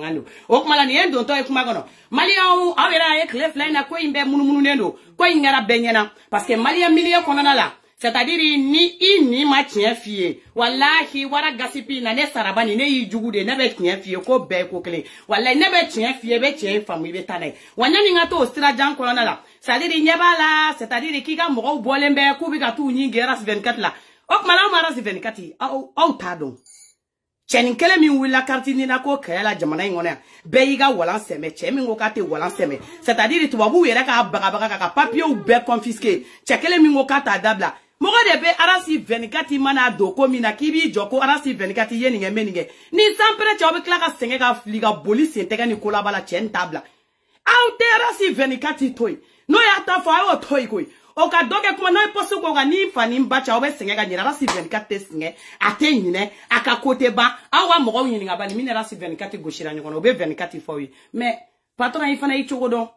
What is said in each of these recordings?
mangano o kuma la ni endo to e kuma gono Malian awera e clef line ko imbe munumunu nendo ko ingara benyana parce que Malian milieu konana la c'est-à-dire ni ma tien fie wallahi wara gasipi na ne sarabani ne yijugude ne be tien fie ko be ko kle wallahi ne be tien fie be tien famu be tanai wanani ngato stra jan kolona la c'est-à-dire nyebala c'est-à-dire kika mo bolembe ku bi ka tu nyingi ras 24 la ok mala ras 24 au tadon cheni kele mi wila kartini na ko kala jamana ngona be yiga walan seme chemi ngoka te walan seme c'est-à-dire tubabu yere ka baga ka papier ou be confisqué chekele mi ngoka ta dabla mogo de be arasi 24 mana do ko mina kibi joko arasi 24 ye ninge menige ni sampere chobe klaka senge ka fliga police entega ni kola bala chen tabla au te arasi 24 toy no ya ta fa o toy koi o ka doge kuma no posu ko ga ni fani mbacha obe senge ga ni arasi 24 senge ate nyine aka kote ba awa mogo nyini nga ba ni arasi 24 goshira nyono obe 24 fo wi mais patron ifana ichogodo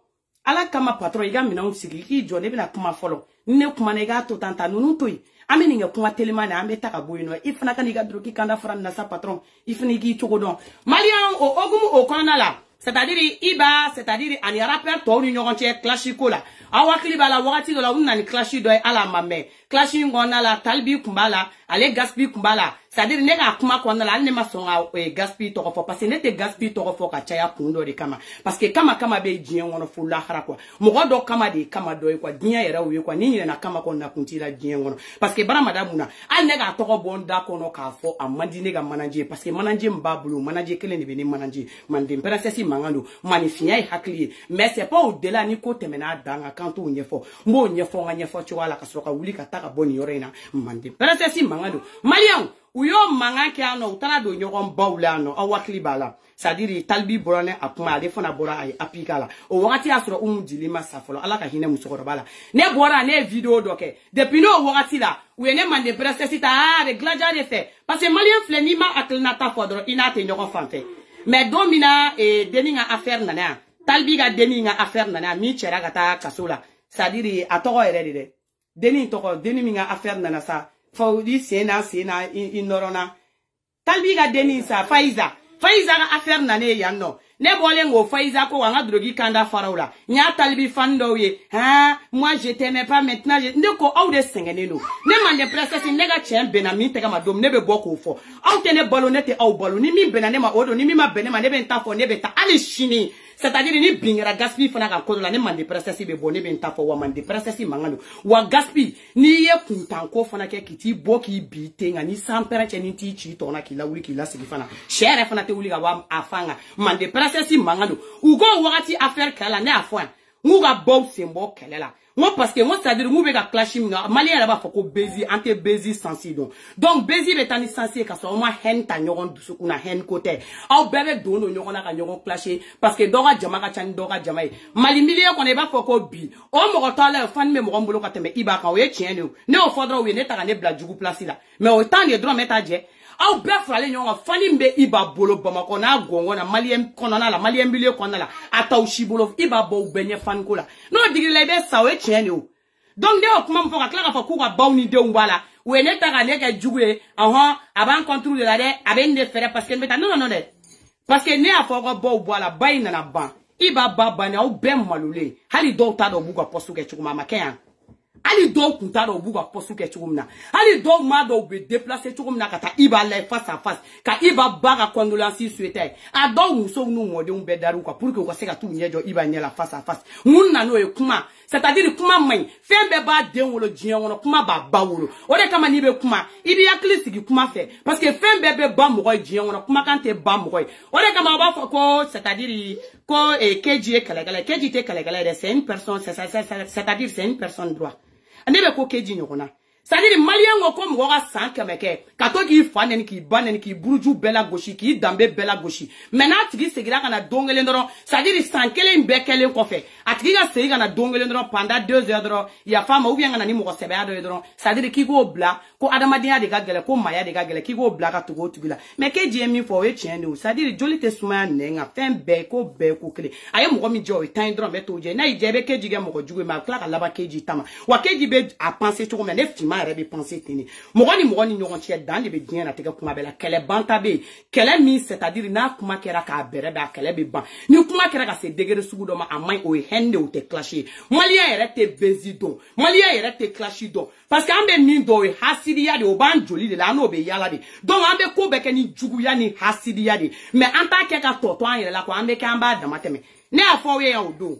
ala kama patron iga mina unsigi ki jone bina kuma folo ne kuma ne ga to tanta nunu toy ameni nge kuma telema na ambe taka boyino ifana kan iga droki kanda fran na sa patron ifani gi chogodon Malian o ogumu o kona la c'est-à-dire iba c'est-à-dire ani rappeur to ni nyonche classico la awakili bala wakati do la unna ni classico do ala mame classico ngona la talbi kumbala ale gaspi kumbala c'est-à-dire nega kuma kona la ne masonga gaspi to ko parce que nete gaspi to ko ka chaya kundo de kama parce que kama be dien wono fulla khara kwa mo do kama de kama do kwa dien yera wi kwa ni na kama ko na kuntira dien wono parce que bara madamuna al nega to ko bonda kono ka fo amandi nega manager parce que manager mbabulu manager kele ni beni manager mande princesse mangando manifia hakli mais c'est pas au-delà ni ko temena danga quand on nyefo mbo nyefo nga nyefo chwala kasoka wuli kataka boni yorena mande princesse mangando Malian uyo manga ke ano utana do nyogon bawlano awakli bala c'est-à-dire talbi borane akuma ale fona bora ay apikala o wakati asro dilima safolo ala ka hine musokoro bala ne bora ne video doke depuis no wakati la uyene mande princesse ta de glaja de fait parce que Malian fleni ma aklna ta fodro ina te nyogon fanfe mais domina e deninga affaire nana talbi ga deninga affaire nana mi chera gata kasola c'est-à-dire atoko erede deni toko deninga affaire nana sa faudi sena inorona talbi ga deni sa Faiza ga affaire nane yanno ne bolengo Faiza ko wanga drogi kanda faraula nya talbi fando ye moi je t'aime pas maintenant ne ko au de sengene no ne mande princesse nega chen benami tega madom ne be boko fo au te ne balonete au balo ni mi benane ma odo ni mi ma benema ne be ntafo ne be ta ali chini c'est-à-dire ni bingera gaspi fana ka kodola ne mande princesse be bonne be ntafo wa mande princesse mangano wa gaspi ni ye kuntanko fana ke kiti boki bi tenga ni sampera cheni ti chi tona kila wuli kila sigi fana chere fana te wuli ga wa afanga mande princesse mangano ugo wakati affaire kala ne afwan nguga bob sembo kelela moi parce que moi c'est-à-dire mu be ka clashing Malian la ba foko bezi ante bezi sensible donc bezi betani sensible ka so ma hen ta nyogon dusuku na hen côté au bebe dono nyogon na ka nyogon clasher parce que doga jama ka chan doga jama mali milieu ko ne ba foko bi o mo ko tala fan me mo mbolo ka tembe iba ka o ye tien ne o fodra we ne ta ka ne bla jugu place la mais o temps de droit meta je au be frale nyonga fani mbe iba bolo bamako na gongo na Malian konona la Malian milieu konona la ata ushibolo iba bo benye fan ko la no digile be sawe tiene o donc de o kuma mfo ka kla fa ku ka bawni de wala we ne ta ka ne ka jugue aban contrôle la de aben de faire parce que meta non de parce que ne a foko bo wala bayina na ban iba baba na o be malule hali do ta do buga postu ke chukuma maken ali do kunta do buga postu ke chukumna ali do ma do be déplacer chukumna kata iba la face à face ka iba baga condolence souhaité a do muso nu ngode un be daru kwa pour que ko se ka tu nyejo iba nyela face à face munna no e kuma c'est-à-dire kuma mai fembe ba de wolo jian wono kuma ba wolo o de kama ni be kuma ibi yakli sigi kuma fe parce que fembe be ba mo jian wono kuma kan te ba mo o de kama ba ko c'est-à-dire ko keji te kalagala c'est une personne c'est-à-dire c'est une personne droit nebe ko keji nyokona c'est-à-dire Malian ngo ko mo ga san kemeke kato ki fanen ki banen ki buruju bela goshi ki dambe bela goshi maintenant tigi segira kana dongele ndoro c'est-à-dire san kele mbekele ko fe atigi ga segira kana dongele ndoro pendant 2 heures ndoro ya fama ou bien kana ni mo ko sebe ado ndoro c'est-à-dire ki go bla ko adamadiya de ga gele ko maya de ga gele ki go bla ka tugo tugila mais keji mi fo we chien no c'est-à-dire jolite suma nenga fembe ko kele aye mo ko mi jo tan ndoro meto je na ijebe keji ge mo ko jugo ma kla ka laba keji tama wa keji be a penser to ko mais neftima jama yɛrɛ bɛ penser ten de mɔgɔ ni ɲɔgɔn cɛ dan de bɛ diɲɛ na tigɛ kuma bɛɛ la kɛlɛ banta bɛ yen kɛlɛ min c'est-à-dire n'a kuma kɛra k'a bɛrɛ bɛ a kɛlɛ bɛ ban ni kuma kɛra ka se degré sugu dɔ ma a maɲi o ye haine de o tɛ clash ye maliyɛn yɛrɛ tɛ bezi dɔn maliyɛn yɛrɛ tɛ clash dɔn parce que an bɛ min dɔn o ye hasidiya de o b'an joli de la an n'o bɛ yala de donc an bɛ ko bɛɛ kɛ ni juguya ni hasidiya de mais an t'a kɛ ka tɔ to an yɛrɛ la quoi an bɛ kɛ an b'a dama tɛmɛ ne y'a fɔ aw ye yan o don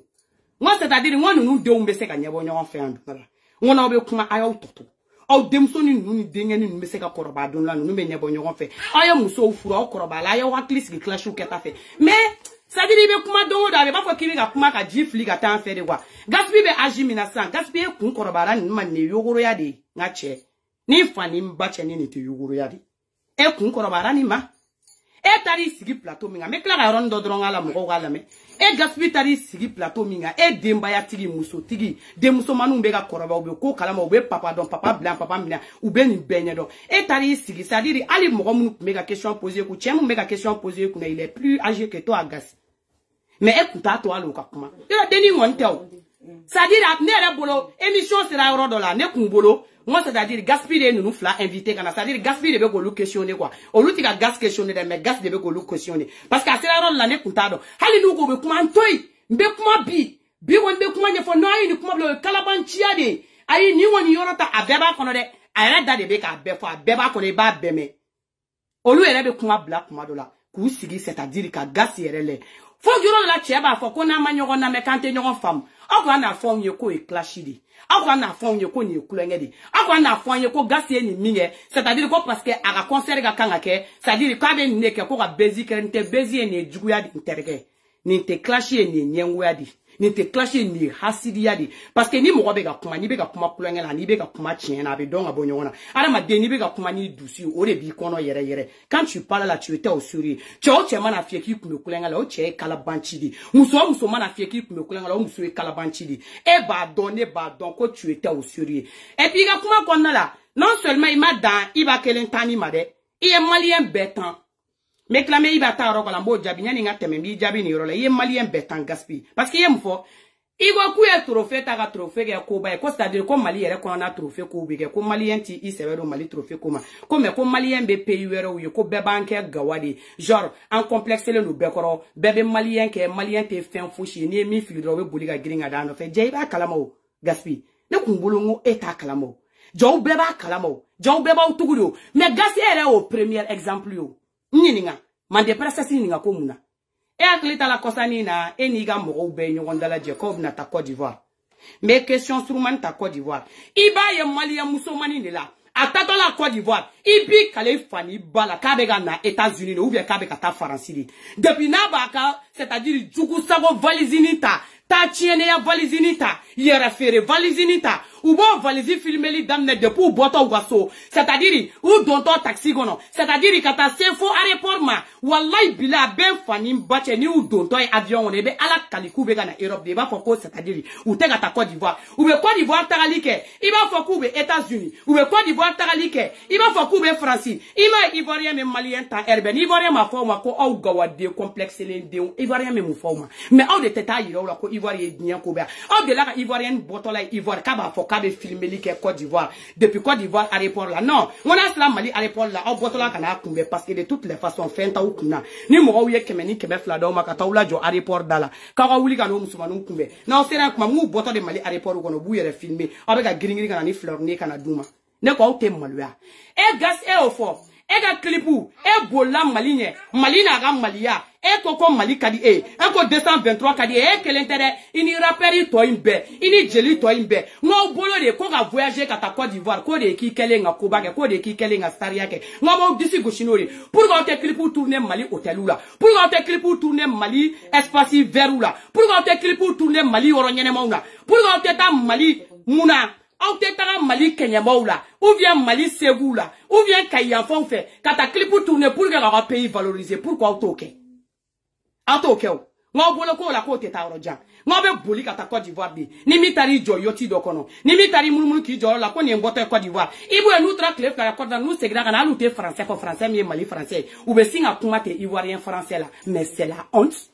n ko c'est-à-dire n ko ninnu denw bɛ se ka ɲɛbɔ ɲɔgɔn fɛ yan don la n ko n'aw bɛ kuma a y'aw tɔto aw denmuso ni ninnu ni denkɛ ni ninnu bɛ se ka kɔrɔbaya don la ninnu bɛ ɲɛbɔ ɲɔgɔn fɛ aw ye musow furu aw kɔrɔbaya la a y'aw hakili sigi clash kɛta fɛ mais c'est-à-dire i bɛ kuma don o don a bɛ b'a fɔ k'i bɛ ka kuma ka ji fili ka taa an fɛ de quoi Gaspille bɛ âge min na sisan Gaspille ye kun kɔrɔbayara ninnu ma nin ye yogoroya de ye n ka cɛ ni fa ni ba cɛ ni nin tɛ yogoroya de e kun kɔrɔbayara nin ma e taar'i sigi plateau min kan n bɛ tila ka yɔrɔnin dɔ dɔrɔn k'a la mɔgɔw k'a lamɛn e Gaspille taar'i sigi plateau min kan e denbayatigi musotigi denmusomaninw bɛ ka kɔrɔbaya u bɛ ko kalama u bɛ papa dɔn papa bila papa minɛ u bɛ nin bɛɛ ɲɛdɔn e taar'i sigi c'est-à-dire hali mɔgɔ minnu tun bɛ ka question poser kun cɛ minnu bɛ ka question poser kun il est plus âgé que toi Gas mais e kun t'a to hali o ka kuma yɔrɔ denni kɔni tɛ o c'est-à-dire ne yɛrɛ bolo émission sera yɔrɔ dɔ la ne kun bolo moi c'est-à-dire Gaspille de nous fla invité kana c'est-à-dire Gaspille de be ko lu questionner quoi olu ti ka Gas questionner mais Gas de be ko lu questionner parce que sera yɔrɔ la ne kun t'a dɔn hali n'u ko be kuma ntoyi mbe kuma bi won be kuma ɲɛfɔ no ayi ni kuma bilo kalabanciya de ayi ni woni yɔrɔ ta a bɛɛ b'a kɔnɔ dɛ a yɛrɛ da de be k'a bɛɛ fɔ a bɛɛ b'a kɔnɔ i b'a bɛɛ mɛn olu yɛrɛ be kuma bila kuma dɔ la k'u sigi c'est-à-dire ka Gas yɛrɛ lɛ fo yɔrɔ la cɛ b'a fɔ ko n'an ma ɲɔgɔn lamɛn k'an tɛ ɲɔgɔn faamu aw ko an n'a fɔ anw ye k'o ye clash de aw ko an n'a fɔ anw ye ko nin ye kulonkɛ de aw ko an n'a fɔ an ye ko Gas ye nin min kɛ c'est-à-dire ko parce que a ka concert ka kan ka kɛ c'est-à-dire k'a bɛ nin de kɛ ko ka bezi kɛ nin tɛ bezi ye nin ye juguya de nin terikɛ nin tɛ clash ye nin ye ɲɛngoya de nin tɛ clash ye nin ye hasidiya de parce que ni mɔgɔ bɛ ka kuma n'i bɛ ka kuma kulonkɛ la n'i bɛ ka kuma tiɲɛ na a bɛ dɔn ka bɔ ɲɔgɔn na adamaden n'i bɛ ka kuma n'i dusu o de b'i kɔnɔ yɛrɛ yɛrɛ quand tu parles là tu étais au sérieux cɛ o cɛ mana fiyɛ k'i kun bɛ kulonkɛ la o cɛ ye kalabanci de muso o muso mana fiyɛ k'i kun bɛ kulonkɛ la o muso ye kalabanci de e b'a dɔn ne b'a dɔn ko tu étais au sérieux et puis i ka kuma kɔnɔna la non seulement i ma dan i b'a kelen tan ni ma dɛ i ye maliyɛn bɛɛ tan mais clamé i b'a ta yɔrɔ kɔnɔ n b'o jaabi yanni n ka tɛmɛ n b'i jaabi nin yɔrɔ la i ye maliyɛn bɛɛ tan Gaspille parce que i ye mun fɔ i ko k'u ye trophée ta ka trophée kɛ koba ye ko c'est-à-dire ko Mali yɛrɛ kɔnɔna trophée kow bɛ kɛ ko maliyɛn ti i sɛbɛ don Mali trophée ko ma ko mais ko maliyɛn bɛ pays wɛrɛw ye ko bɛɛ b'an kɛ gawa de genre an complexelen don bɛɛ kɔrɔ bɛɛ bɛ maliyɛn kɛ maliyɛn tɛ fɛn fosi ye n'i ye min fili dɔrɔn o bɛ boli ka girin ka da nɔfɛ jɛ i b'a kalama o Gaspille ne kun bolo n ko e t'a kalama o jɔnw bɛɛ b'a kalama o jɔnw bɛɛ b'aw tugu de o mais Gas yɛrɛ y'o premier exemple ye o n ɲininka mande princesse ɲininka ko mun na e hakili t'a la kɔsani na e n'i ka mɔgɔw bɛɛ ye ɲɔgɔn dalajɛ k'aw bɛna taa Côte d'Ivoire mais question surumani ta Côte d'Ivoire i b'a ye maliyɛn musomani de la a tatɔ la Côte d'Ivoire i b'i kale fani ba la k'a bɛ ka na États-Unis de ou bien k'a bɛ ka taa Faransi de depuis n'a b'a ka c'est-à-dire jugu sago valizini ta taa tiɲɛniya valizini ta yɛrɛ feere valizini ta u b'o valizi filmeli daminɛ depuis u bɔtɔ u ka so c'est-à-dire u dontɔ taxi kɔnɔ c'est-à-dire ka taa se fo aéroport ma wallahi bila a bɛ fani ba cɛ ni u dontɔ ye avion kɔnɔ i bɛ ala kali k'u bɛ ka na Europe de i b'a fɔ ko c'est-à-dire u tɛ ka taa Côte d'Ivoire u bɛ Côte d'Ivoire tagali kɛ i b'a fɔ k'u bɛ États-Unis u bɛ Côte d'Ivoire tagali kɛ i b'a fɔ k'u bɛ Faransi i ma ye Ivoirien bɛ Malien tan heure bɛɛ ni Ivoirien m'a fɔ aw ma ko aw gawaden complexelen denw Ivoirien bɛ mun fɔ aw ma mais aw de tɛ taa yira aw la ko Ivoire ye diɲɛ ko bɛɛ aw de la ka Ivoirien bɔtɔla ye Ivoire k'a b'a fɔ k'a bɛ filmeli kɛ Côte d'Ivoire depuis Côte d'Ivoire aéroport là non on a cela Mali aéroport là aw bɔtɔla ka n'a kunbɛn parce que de toutes les façons fɛn t'aw kunna ni mɔgɔw ye 100 ni 200 d'aw ma ka t'aw lajɔ aéroport da la k'aw ka wuli ka n'o musomaninw kunbɛn n'aw sera kuma m'u bɔtɔ de Mali aéroport kɔnɔ u b'u yɛrɛ filmer aw bɛ ka girin ka na ni fleur ni ka na d'u ma ne ko aw tɛ maloya e Gas e y'o fɔ e ka clipu e bolila Mali ɲɛ Mali n'a ka maliya e ko ko Mali ka di e ko 223 ka di e kelen tɛ dɛ i ni rappeur tɔ in bɛɛ i ni jeli tɔ in bɛɛ n'aw bolo de ko ka voyager ka taa Côte d'Ivoire ko de ye k'i kɛlen ka koba kɛ ko de ye k'i kɛlen ka sariya kɛ n'aw b'aw disi gosi n'o de pour que aw tɛ clipu tourner Mali hôteliw la pour que aw tɛ clipu tourner Mali espace vertw la pour que aw tɛ clipu tourner Mali yɔrɔ ɲɛnɛmaw la pour que aw tɛ taa Mali munna aw tɛ taga Mali kɛɲɛmaw la ou bien Mali Ségou la ou bien Kayanfanw fɛ ka taa clipu tourner pour que k'aw ka pays valoriser pourquoi aw t'o kɛ aw t'o kɛ o n'aw bolo k'o la k'o tɛ taa yɔrɔ jan n'aw bɛ boli ka taa Côte d'Ivoire de ni min taara i jɔ yɔti dɔ kɔnɔ ni min taara i munumunu k'i jɔ yɔrɔ la ko nin ye n bɔtɔ ye Côte d'Ivoire i b'o ye n'u taara tile fila kɛ Côte d'Ivoire n'u seginna ka na hali u tɛ français fɔ français min ye Mali français u bɛ sin ka kuma tɛ ivoirien français la mais c'est la honte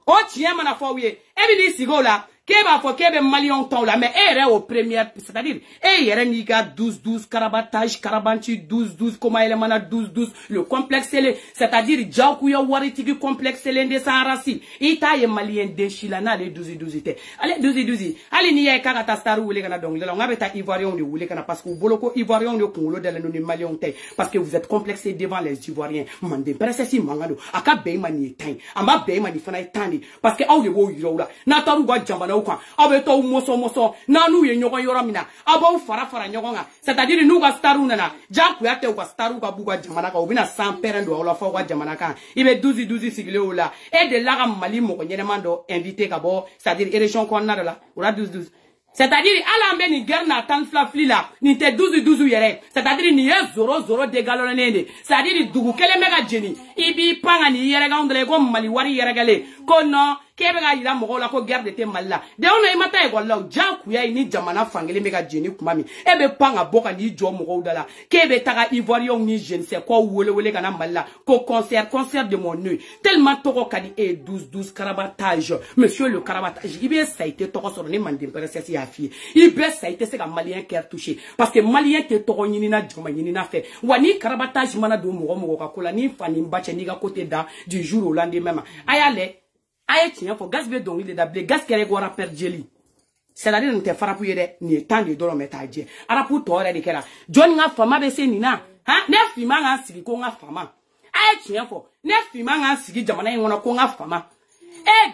o tiɲɛ mana fɔ aw ye e bɛ n'i sigi o la Keba fo kebe Malion ton là mais ere au premier c'est-à-dire yere niga 12 carabatage carabanti 12 comment elle mana 12 le complexe c'est-à-dire jakuya waritigi complexe de sarasi ita ye malien de chilana les 12 te allez 12 allez ni ye kaka ta star wule kana donc là on va ta ivoirien de wule kana parce que boloko ivoirien de kongolo de la non malien te parce que vous êtes complexé devant les ivoiriens mande presesi mangado aka be mani tan amba be mani fana tani parce que aw de wo yiro la na taru gwa jambana ou kwa abeto moso na nu ye nyogon yoromina abo fara nyogonga c'est-à-dire nous ga staru nana jaku ya te ou staru ga buga jamana ka obina sans perendo wala fo gwa jamana ka ibe 12 sigile ou la et de la mali mo ko nyenemando invité ka bo c'est-à-dire élection ko na la ora 12 c'est-à-dire alambe ni guerre na tan flafli la ni te 12 yere c'est-à-dire ni ye 0 de galon nende c'est-à-dire dugu kele mega jeni ibi panga ni yere ga ondele ko mali wari yere gale ko no kebe ga yira mo la ko guerre de te malla de ono e mata e golla jaku ya ni jamana fangele mega jeni kumami ebe panga boka ni jo mo dala kebe taga ivoirion ni je ne sais quoi wole kana malla ko concert de mon œil tellement toko kadi e 12 carabatage monsieur le carabatage ibe ça a été toko sur ni mande presesi ya fie ibe ça a été c'est ka malien qui a touché parce que malien te toko nyini na joma nyini na fait wani carabatage mana do mo ka kola ni fani mbache ni ga côté da du jour au lendemain ayale aye tiens faut gasbe donc il est d'abler gas kere go rapper jeli c'est-à-dire n'te farapu yede ni temps de dolo metaje arapu tore de kera John nga fama be se nina ha ne fima nga sigi ko nga fama aye tiens faut ne fima nga sigi jamana ngona ko nga fama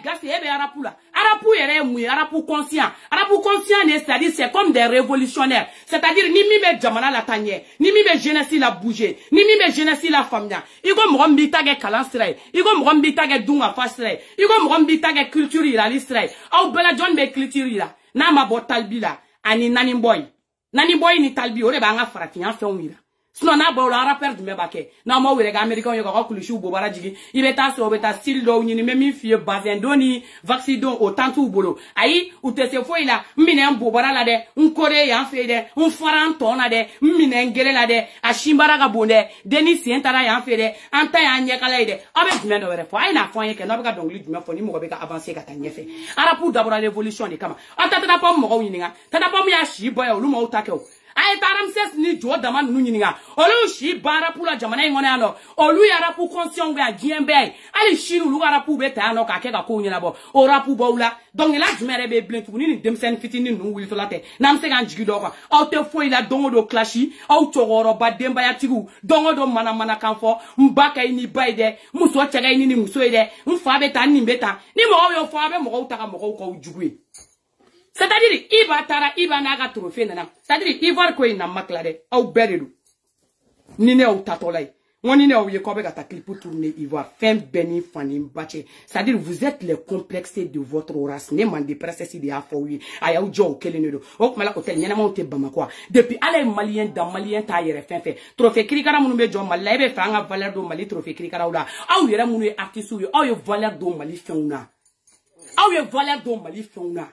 gas ebe arapu la arapu yere mouye arapu conscient c'est-à-dire c'est comme des révolutionnaires c'est-à-dire ni mi be jamana la tanye ni mi be jeunesse la bouger ni mi be jeunesse la famia igo mo mbita ge kalansre igo mo mbita ge dunga fasre igo mo mbita ge culture la listre au bela John be culture la na ma botalbi la ani nani boy ni talbi ore ba nga farafian fe onwira sinon na ba la rapper du mebake na mo were ga american yo ko kulishu bo bara jigi ibeta so beta still do nyini memi fie bazendoni vaccino autant ou bolo ayi utese fo ila mine mbo bara la de nkore ya fe de unfaranto na de mine ngere la de ashimbara ga bonde denis entara ya fe de anta ya nyekala de abe du mendo were fo ai na fo yeke no ba dongli du me fo ni mo be ka avancer ka tanyefe arapu d'abord la révolution de kama atata pa mo ko yininga tata pa mo ya shi boy olu mo utake o aye taram ses ni jo dama nu nyininga olu shi bara pour la jamana ngone ano olu yara pour conscient ga jiembe ali shiru lu gara pour beta ano ka ke ga ko nyina bo ora pour bawla donc la jumere be blentu ni demsen fitini nu wil to late nam se ga jigi do ko aw te foi la dongo do clashi aw chogoro ba demba ya tigu dongo do mana kanfo mbaka ni baide muso chega ni muso ide mfa beta ni beta ni mo yo fo abe mo utaka mo ko jugwe c'est-à-dire iba naga trophée nana c'est-à-dire ivoire ko ina maklade au beredu ni ne au tatolay woni ne au ye ko be ka ta clip pour tourner ivoire fin beni fani bache c'est-à-dire vous êtes les complexés de votre race ne mande presesi de afowi aya u jo kelenedo o mala hotel nyana mo te bamako depuis ale malien dans malien ta yere fin trophée krikara munu be jo mala be fa nga valeur do mali trophée krikara ula au yere munu artiste yu au ye valeur do mali feuna au ye valeur do mali feuna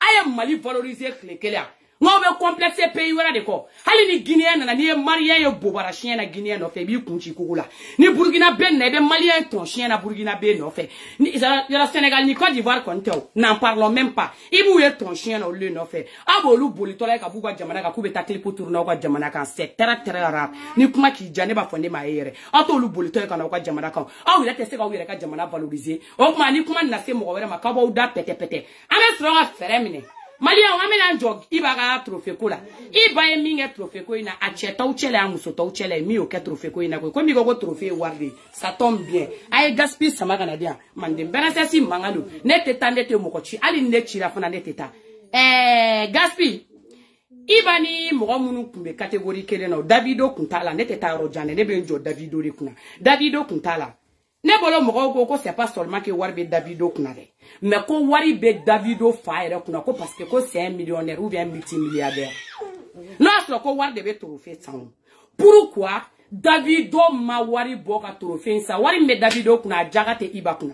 aye mali valoriser klekelia ngo be complexé pays wala de ko hali ni guinéen na ni malien ye bobara chien na guinéen no fe bi kunchi kugula ni burkina ben na be malien ton chien na burkina be no fe ni la Sénégal ni Côte d'Ivoire konte n'en parlons même pas ibu ye ton chien no le no fe abolu boli to la ka buga jamana ka kubeta clip tourner ko jamana kan c'est très rare ni kuma ki jane ba fonde ma yere ato lu boli to ka na ko jamana kan awu la teste ka wire ka jamana valoriser o kuma ni kuma na se mo were ma ka bo da pete ame sro ga feremine Malia wamena jog ibaga trophée ko la iba e minge trophée ko ina acheta u chele amuso to chele mi o ke trophée ko ina ko mi go trophée warde ça tombe bien ay gaspi sama kana dia mande benase si mangalo ne teta ndete mokochi ali ne chira fana ne teta gaspi ibani mo munu kumbe catégorie kele no Davido kuntala ne teta rojane ne benjo Davido de kuna Davido kuntala ne bolo mo ko c'est pas seulement que warbe Davido kuna de mais ko wari be Davido faire kuna ko parce que ko c'est un millionnaire ou bien multimilliardaire non so ko warde be trophée sans pourquoi Davido ma wari boka trophée ça wari me Davido kuna jagate iba kuna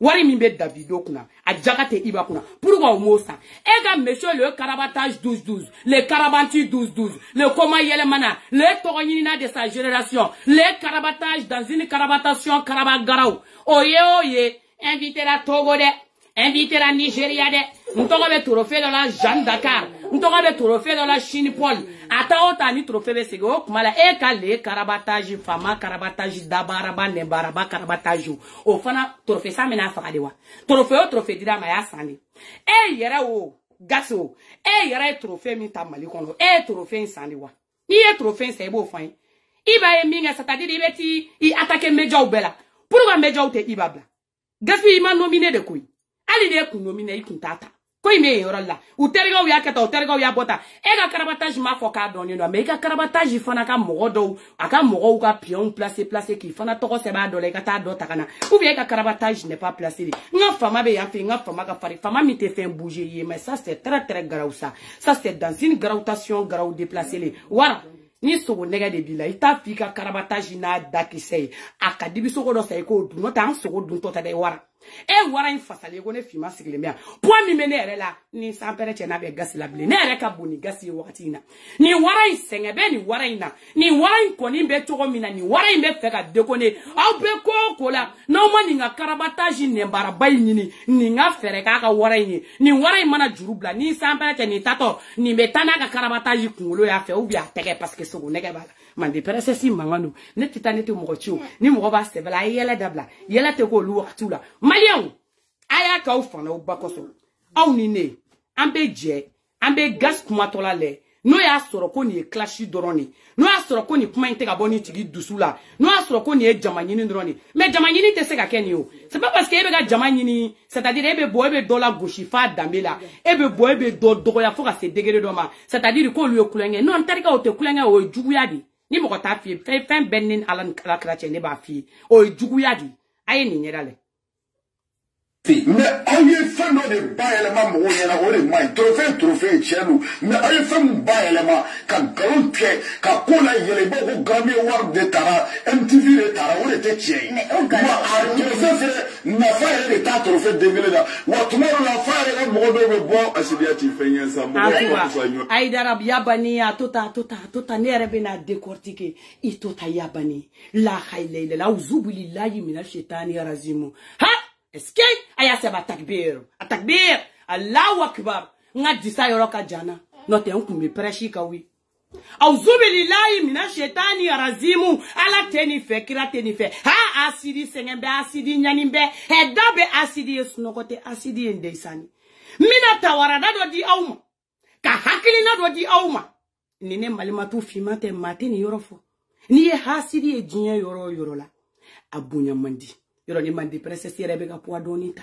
wari mi be Davido kuna a jagate iba kuna pourquoi au mot ça ega monsieur le carabatage 12 le carabanti 12 le comment yele mana le toronina de sa génération le carabatage dans une carabatation karabagarao oye invité la Togo de invité la Nigeria de, nous t'aurons le trophée dans la Jeanne Dakar, nous t'aurons le trophée dans la Chine Paul. Attends, t'as ni trophée de Sego, kumala, kale, karabatage, fama, karabatage, dabaraba, nebaraba, karabatage. Au fana, trophée ça, mena faradewa. Trophée dida, maya sani. Yera o, gaso, yera trophée mita malikono, trophée insandiwa. Ni trophée c'est beau fin. Iba e minga, c'est-à-dire, il attaque Meja ou Bella. Pourquoi Meja ou te Ibabla? Gaspille m'a nominé de couille. Allez, pour nominer Kuntata. Quoi, mais yorola. Ou terga ou yakata, ou terga ou yabota. Ega karabatage ma foka donné, no, mais ega karabatage, il fana ka morodo, aka moro ou ka pion, placé, qui fana toro seba dole, gata dotakana. Ou bien ega karabatage n'est pas placé. Nga fama be yafi, nga fama ka fari, fama mi te fait bouger, mais ça c'est très grave ça. Ça c'est dans une grautation, grau déplacé. Voilà. Ni sogo nega de bila ita fika karabatage na dakisei akadibi sogo do sai ko du no tan sogo du to ta de wara wara in fasale ko ne fima sigile mea po mi mene ere la ni sampere che na be gasi la bile ne ere ka boni gasi wakati na ni wara in senge be ni wara ina ni wara in ko ni be togo mina ni wara in be fe ka dekone au be ko la no mani nga karabatage ne baraba nyini ni nga fere ka wara yin ni wara in mana jurubla ni sampere che ni tato ni betana ka karabatage kungulo ya fe ou bia teke parce que sogo nega bala mande perese si mangano ne titane te mo chiu ni mo ba se bala yela dabla yela te ko lu waktu la Malion, aya ka ufana ubakoso. Au nine, ambe je, ambe gas kumatola le. No ya soro ko ni clashi doroni. No ya soro ko ni kuma inte ka boni tigi dusula. No ya soro ko ni jamanyini doroni. Mais jamanyini te se ka keni yo. C'est pas parce que ebe ga jamanyini, c'est-à-dire ebe bo ebe do la gauche fa dambela. Ebe bo ebe do ya fo ka se degere do ma. C'est-à-dire ko lu kulenge. Non tarika o te kulenge o juguyadi. Ni mo ko ta fi fen benin alan la krache ne ba fi. O juguyadi. Aye ni nyerale. Mais aye fait no de ba élément mo yena o le mai trophée chelu mais aye fait mo ba élément kan galon pied ka kola yele bo ko Grammy Award de tara MTV de tara o le te chie mais o ga na fa de ta trophée de ville da wa tomorrow la fa de mo do be bo asidia ti fenyen sa mo ko ay darab yabani ya tota ne rebe na décortiquer i tota yabani la khayle la uzubillahi minash shaitani razimu ha est-ce que aya seba takbir atakbir Allahu akbar nga disa yoroka jana note nkumbe preshi kawi auzubillahi minash shaitani razimu ala teni fe ha asidi sengembe asidi nyanimbe hedabe asidi esnokote asidi endeisani mina tawarada do di awma ka hakilina do di awma nine malimatu fimate matini yorofo ni hasidi e jinya yoro la abunya mandi yoro ni mandi princess yerebe ka poa donita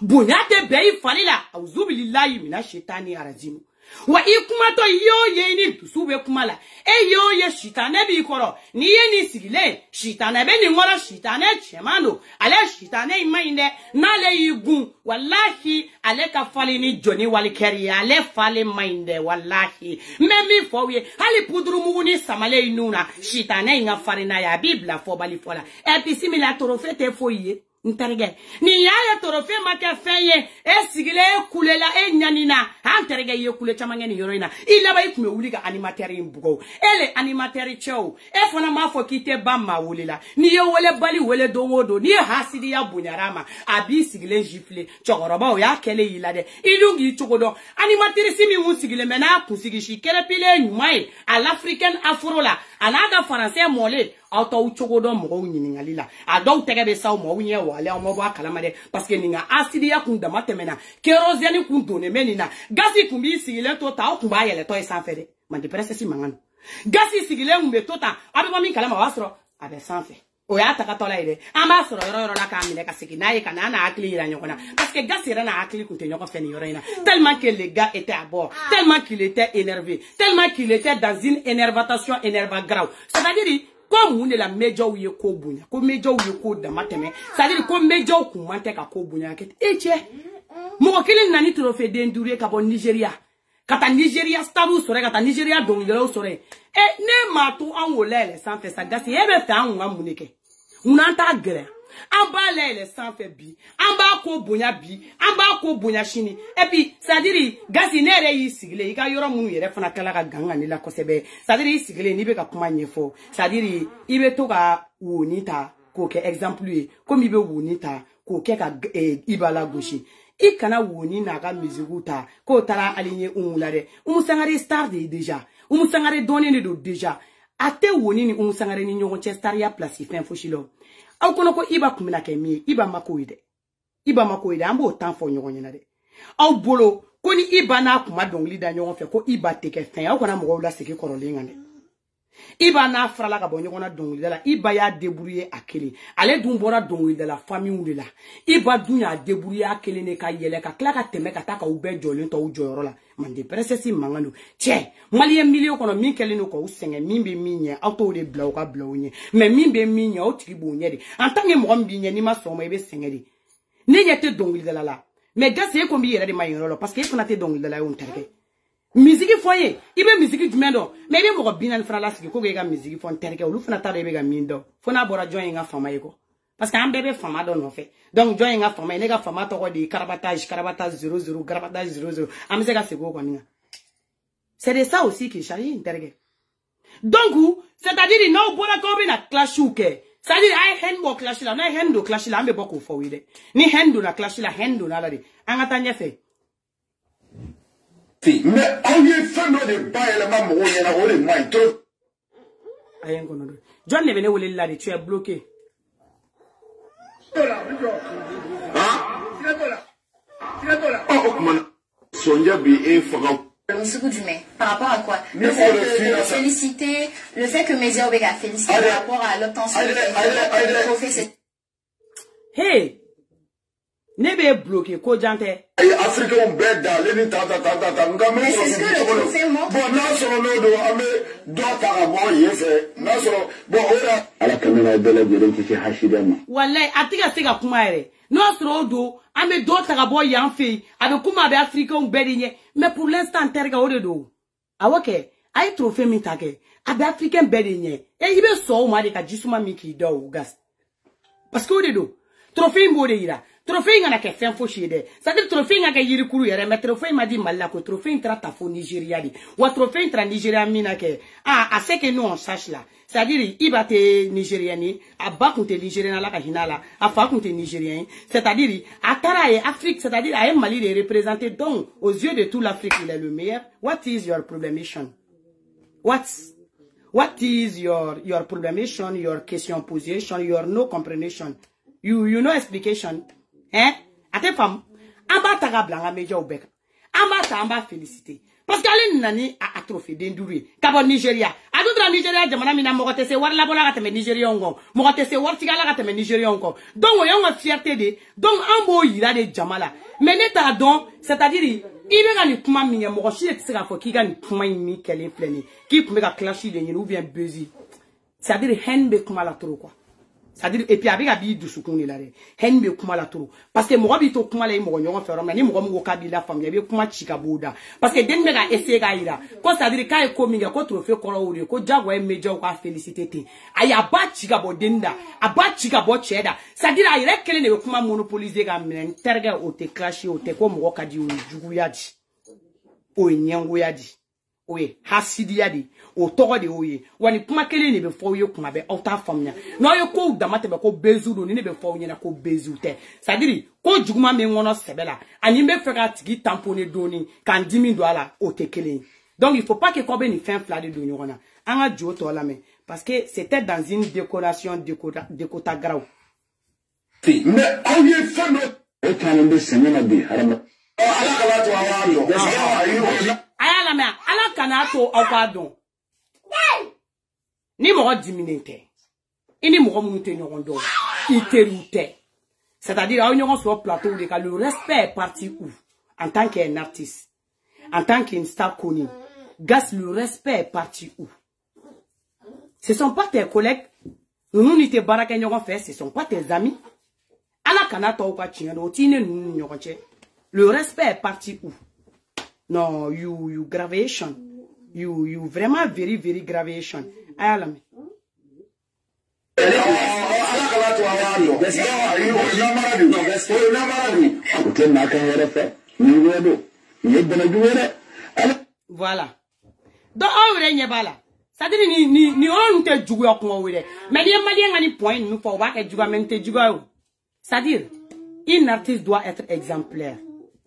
bunyate bei falila auzubillahi minash shaitani rajim wa ikumato yo ye ni tusube kumala yo ye shitane bi koro ni ye ni sigile shitane be ni ngora shitane chemano ale shitane imainde nale igun wallahi ale ka fali ni joni wali keri ale fali mainde wallahi memi fowe hali pudru muguni samale inuna shitane nga farina ya bibla fo bali fola episimila torofete foye nterge ni yaya torofe make feye sigile kulela nyanina anterge ye kule chamange ni yoroina ila ba ikume wuli ka animateur imbugo ele animateur chow fona mafo kite bamma wulila ni ye wole bali wole dongodo ni hasidi ya bunyarama abi sigile gifle chogoroba o ya kele yilade ilungi chogodo animateur simi mu sigile mena kusigishi kele pile nyumai à l'africaine afrola anaga français mole auto uchogodo mo nyiningalila ado tegebe saw mo wunye wale mo ba kalamade parce que ninga asidi ya kunda matemena kerosene kundone menina gasi kumbi sigile to ta kumba yele to esanfede mande presse si mangano gasi sigile umbe tota abe mami kalama wasro abe sanfe o ya takatola ide amba soro yoro la kamile kasiki naye kana na akili ira nyokona parce que gasi ira na akili kunte nyoko feni yoro ina tellement que le gars était à bord tellement qu'il était énervé tellement qu'il était dans une énervation grave c'est-à-dire comme on est la meja ou ye ko bunya ko meja ou ye ko da mateme c'est-à-dire ko meja ou kumante ka ko bunya ket eche mo kele nani trophée d'enduré ka bon Nigeria kata Nigeria staru sore kata Nigeria dongelo sore ne matu an wolele sans fait ça gasi ebe fa an ngamuneke unanta gre amba lele sans fait bi amba ko bunya bi amba ko bunya shini et puis c'est-à-dire gasi nere yi sigle ika yoro munu yere fana kala ka ganga ni la kosebe c'est-à-dire sigle ni be ka kuma nyefo c'est-à-dire ibe to ka wonita ko ke exemple comme ibe wonita ko ke ka ibala goshi I kana woni na ka musique ta ko tara aligné umulare umusangare star de déjà umusangare donné ne do déjà ate woni ni umusangare ni nyongo star ya place fin foshilo aw kono ko iba kumina ke mi iba makoide ambo temps fo nyongo nyina de aw bolo ko ni iba na kuma dongli da nyongo fe ko iba teke fin aw kona mo la seki korolinga ne iba na frala ka bo nyongo na dongli da la iba ya débrouiller akeli ale dun bora dongli da la famille de la iba dunya débrouiller akeli ne ka yele ka kla ka teme ka ta ka ube jolin to ujoro la mande presesi mangano che malien milio kono min kele no ko usenge min be minye auto de blau ka blau nye mais min be minye o tribu nye de en tant que mo mbi nye ni ma so ma be sengedi ne yete dongli da la mais gasi e ko mbi yere de mayoro parce que e fona te dongli da la on terke musique foye ibe musique jumendo mais be mo binan fana la siki ko ga musique fon terke olu fana ta be ga mindo fona bora join nga fama yeko parce que am bebe fama don no fait donc join nga fama ne ga fama to ko di karabatage 00 karabatage 00 am se ga sego ko ninga c'est de ça aussi qui charge terke donc c'est-à-dire no bora ko be na clash uke c'est-à-dire ay hen bo clash la na hen do clash la am be boko fo wide ni hen do na clash la hen do na la de angata nyefe mais on y fait no de baillement mo yena o le mai to ayen ko no do John ne bene wole la de tu es bloqué oh man Sonia bi e faga Au du mai. Par rapport à quoi? Le fait de féliciter, le fait que Média Obega a félicité par rapport à l'obtention du trophée. Hey! Nebe bloqué, ko jante. Africain beda, leni tata. Mais c'est ce que le trophée montre. Bon, non, sur le dos, ame, doit avoir yéfe. Non, sur bon, ora. À la caméra de la gueule qui fait hachidama. Wallahi, atiga sega kumaere. Non, sur le dos, ame doit avoir yanfe. Ado kuma be Africain bedinye. Mais pour l'instant, terga ode do. Awake, ay trophée mitake. Abe Africain bedinye. E ibe so ma de ka jisuma miki do gas. Parce que ode do. Trophée mbode ira. Trophée ngana ke fen fo shede. C'est-à-dire trophée ngaka yiri kuru yere mais trophée ma di malla ko trophée tra ta fo Nigeria di. Wa trophée tra Nigeria mina ke. Ah, ce que nous on sache là. C'est-à-dire ibate Nigériani, aba kunte Nigérian la ka hinala, afa kunte Nigérien. C'est-à-dire atara et Afrique, c'est-à-dire à Mali de représenter donc aux yeux de toute l'Afrique il est le meilleur. What is your problemation? What is your problemation, your question position, your no comprehension? You know explication? Hein? Ate femme, amba taga blanga meja obeka. Amba félicité. Parce qu'elle nani a trophée d'endoué. Kabo Nigeria. Adudra Nigeria jamana mina mogote se war la bola gate me Nigeria ongo. Mogote se war tigala gate me Nigeria ongo. Donc on a fierté de. Donc ambo ira de jamala. Mais neta donc, c'est-à-dire il ga ni kuma minya mogoshi et sera fo ki ga ni kuma ni kele pleni. Ki kuma ga clash de ni ou bien busy. C'est-à-dire henbe kuma la trop quoi. C'est-à-dire et puis avec abi du sukuni la henbe kuma la turu parce que mo bi to kuma la mo nyon fero ni mo mo ka bi la famille be kuma chika boda parce que den mega essayer ga ira ko c'est-à-dire kai ko minga ko trophée ko rawuri ko jago e mejo ko féliciter te aya ba chika bo denda aba chika bo cheda c'est-à-dire ayre kele ne kuma monopoliser ga men terga o te clash o te ko mo ka di o jugu yadi o nyango yadi oye hasidi yadi o togo de oye wani kuma kele ne be fo ye kuma be auta famnya no ye ko damate be ko bezu do ne be fo nyina ko bezu te sadiri ko juguma me ngono sebela ani be fera tigi tamponner doni kan 10 000 $ o te kele donc il faut pas que ko be ni fin flade do nyona anga jo to la me parce que c'était dans une décoration décota grau mais on y fait no e tan be semena bi harama ala kala to awalo ayala me ala kana to akwadon ni mo diminué ini mo monté nyon do iterute c'est-à-dire a nyon sur plateau de ka le respect est parti où en tant qu'un artiste en tant qu'une star connue gas le respect est parti où ce sont pas tes collègues nous ni te baraka nyon fait ce sont pas tes amis ala kana to ka tieno tine nyon che le respect est parti où non you gravation you vraiment very gravation ayalame voilà donc on règne bala ça dit ni on te jouer ko wele mais les maliens ngani point nous faut ba ke jouer mente jouer ça dire Un artiste doit être exemplaire.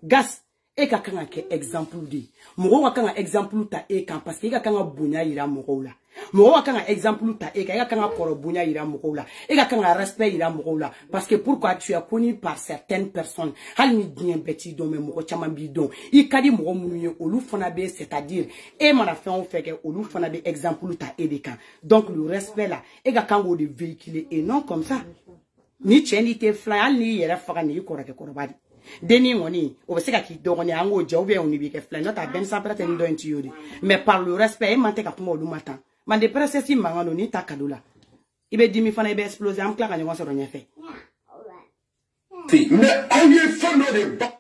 Gas, et ka kanga ke exemple di. Mogo ka kanga exemple ta e kan parce que ka kanga bunya ira mogo la. Mogo ka kanga exemple ta e ka kanga koro bunya ira mogo la. E ka kanga respect ira mogo la parce que pourquoi tu es connu par certaines personnes. Hal ni dien beti do me mogo chama bidon. I kadi mogo munu olu fana be c'est-à-dire e mana fait on fait que olu fana be exemple ta e de kan. Donc le respect là e ka kanga de véhiculer et non comme ça. Ni cheni te fly ni yera faga ni kora ke korobadi. Deni ngoni obeseka ki dogoni ango jawbe oni bi ke fly not a ben sa prate ndo ntiyodi mais par le respect mante ka kuma olu matan man de processi mangano ni takadula ibe dimi fana ibe exploser am kla ka nyon so ro nyefe mais aye fono de ba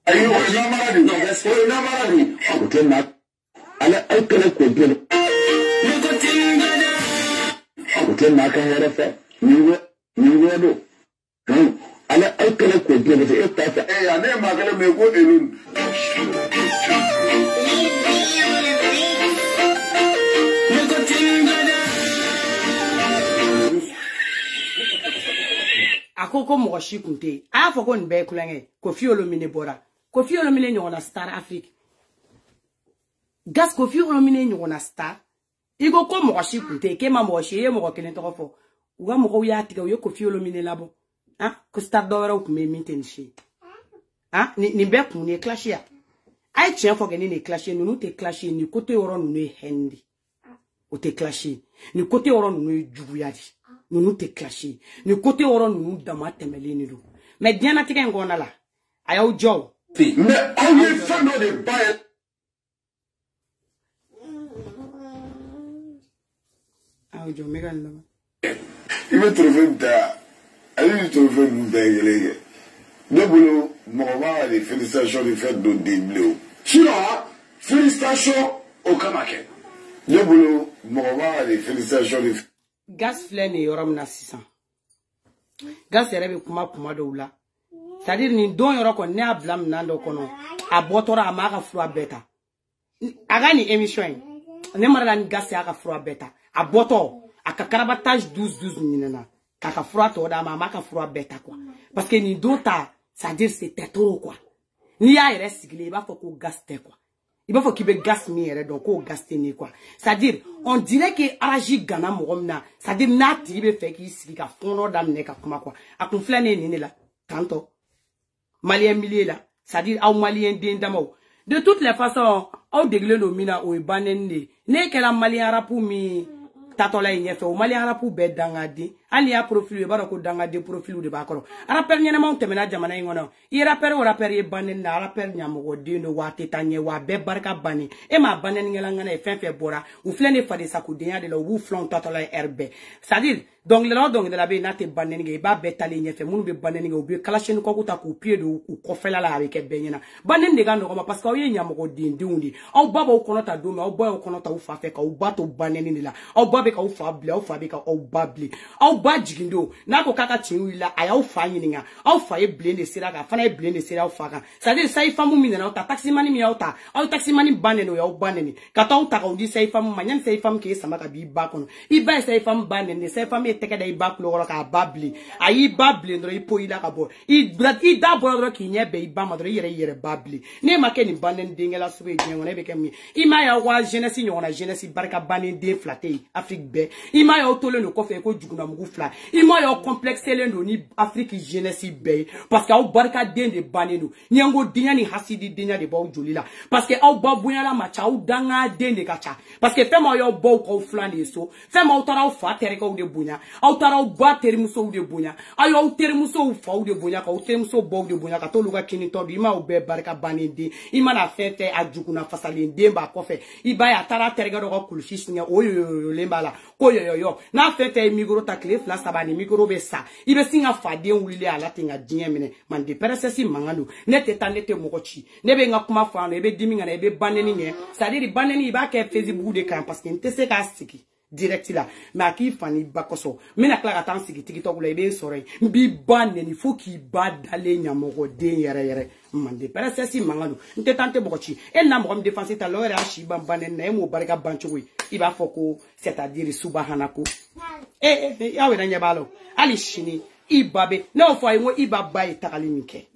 ayo na maradi no respect na maradi okena ala okena ko bien okena ka hera fa Niwedo. Ala alkala ko bien de etata. Ane magale me go elun. Akoko mo shi kunte. A foko nbe kulenge. Kofi Olomide bora. Kofi Olomide nyona star Afrique. Gas Kofi Olomide nyona star. Igo ko mo shi kunte ke ma mo shi ye mo kelen to fo. Uga mo ya tiga yo Kofi Olomide labo. Ah, ko star do wara ku me mintenshi. Ah, ni be ku ni clash ya. Ai tien fo geni ni clash nu te clash ni côté oro nu ne hendi. O te clash. Ni côté oro nu jugu ya di. Nu te clash. Ni côté oro nu dama temeli ni do. Mais diana tiga ngona la. Ayaw jow. Mais aye fano de bail. Ayaw jow me gan la. Il me trouve ta. Elle trouve nous dégueuler. Nous voulons moment les félicitations de fête de début. Sinon, félicitations au Kamaké. Nous voulons moment les félicitations de Gas flène et yoram na 600. Gas erebe kuma do la. C'est-à-dire ni don yoro ko ne ablam nando kono. Abotora amaka froid beta. Agani émission. Ne mara ni gas ya ka froid beta. Aboto aka karabatage 12 ninena. Kaka froid to da mama ka froid beta quoi. Parce que ni dota, c'est-à-dire c'était trop quoi. Ni ya ere sigile ba faut ko gaste quoi. Il va faut qu'il be gas mi ere donc ko gaste ni quoi. C'est-à-dire on dirait que araji gana mogomna, c'est-à-dire na tibe fait ki sigi ka fono dam ne ka kuma quoi. Akun flane ni la tanto. Malien millier là, c'est-à-dire au malien dindamo. De toutes les façons, au dégle no mina o banende. Ne que la malien rapu mi tatola inyefe o malien rapu be dangadi. Ali ya profil ba ko dangadi profil de bakoro. Rappel nyene ma temena jamana ngono. I rappel o rappel e banen na rappel nyamogo dino wa tetanye wa be barka bani. E ma banen ngela ngana e fenfe bora. Ou flene fa de sakudenya de la ou flon tatola RB. C'est-à-dire donc le long donc de la be na te banen nge ba betali nyefe munu be banen nge o be kalashenu ko kuta ku pied do ko fela la avec e benyena. Banen de ga no ma parce que o ye nyamogo dindiundi. O baba o konota do me o boy o konota u fa fe ka o bato banen ni la. O babe ka u fa ble o fa be ka o babli. Ba jigindo na ko kaka chinwila aya o fa yininga o fa e blende sira ka fana e blende sira o fa kan ça dire sai famu minena o ta taxi mani mi o taxi mani banene o banene kata o ta ka undi sai famu manyan sai famu ke sama ka bi ba kono i ba sai famu banene sai famu e teke da i ba klo ka babli ayi babli ndro i poila ka bo i da bo ndro ki nye be i ba madro yere babli ne make ni banene dingela sube je ngona be kemi i ma ya wa jeunesse nyona jeunesse barka banene de flatter Afrique be i ma ya o tole no ko fe ko juguna mugu fla i ma yo complexe lendo ni Afrique jeunesse be parce que au barka den de baneno nyango dinya ni hasidi dinya de baw jolila parce que au ba bunya la macha ou danga den de kacha parce que fema yo baw ko fla ni so fema o tara o fa tere ko de bunya au tara o ba tere muso de bunya ayo o tere muso o fa de bunya ka o tere muso baw de bunya ka to luga kini to i ma o be barka banende i ma na fete ajukuna fasale ndemba ko fe i ba ya tara tere ga ko kulushi sinya o yo lembala ko yo na fete migro ta clé fla sabani micro be sa ibe singa fade wulile ala tinga dien mene man de persesi mangalo nete tanete mokochi nebe nga kuma fa no ebe diminga na ebe baneni ne ça dire baneni ba ke Facebook de kan parce que ntese ka siki direct là mais qui fani bakoso mina kla ka tan siki TikTok la ebe sore bi baneni faut qui ba dale nyamoko de yere man de persesi mangalo nte tante mokochi et na mo défense ta lawyer a shi ban baneni na mo barika banchoui iba foko c'est-à-dire subahanako Awe na nyabalo. Ali shini. Ibabe. Na ofo ayi mo ibaba itakali mike.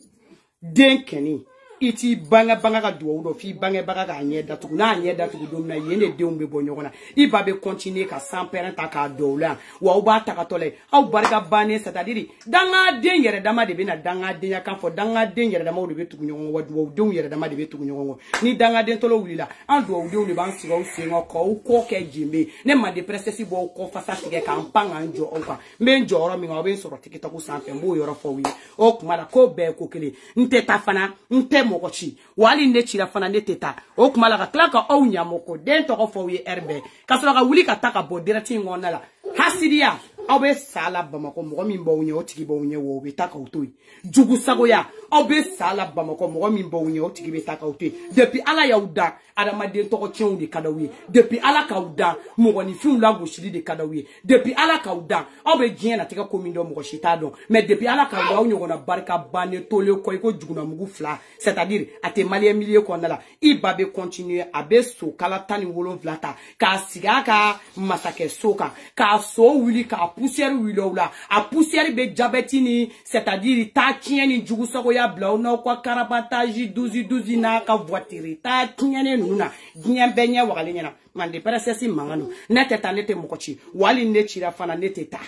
Denkeni. Iti banga ka duwa do fi banga ka nyeda tuku na nyeda tuku domna yene de umbe bonyokona iba be continuer ka sans parent ka dola wa uba ta ka tole au barka bane c'est-à-dire danga den yere dama de bina danga den ya kan fo danga den yere dama de be tuku nyongo wa duwa den yere dama de be tuku nyongo ni danga den tolo wulila an duwa den le ban siga o sengo ko ke jimbe ne ma de prestesi bo ko fasa sige ka mpanga njo onka me njoro mi ngo be soro tiktok sanfe mbo yoro fo wi o kumala ko be ko kele nte tafana nte mokochi wali ne chira fana ne teta o kumala ka klaka o nyamoko den to ko fo wi erbe kasoro ka wuli ka taka bo dirati ngona la hasidia obe sala bamako mo mi mbo unye otiki bo unye wo be taka utoi jugu sago ya obe sala bamako mo mi mbo unye otiki be taka utoi depuis ala yauda adama den to ko chen de kadawi depuis ala kauda mo ni fiun la go shiri de kadawi depuis ala kauda obe gien na tika komindo mo shita don mais depuis ala kauda o nyona barka bane tole ko juguna mugu fla c'est-à-dire ate malien milieu ko nala ibabe continuer abe so kala tani wolon vlata ka siga ka masake soka ka so wuli ka poussière wiloula a poussière be diabetini c'est-à-dire ta tieni jugu soko ya bla no kwa karabataji 12 na ka voiture ta tieni nuna gien benye wakale nyana mande presesi mangano neteta nete mokochi wali ne chira fana neteta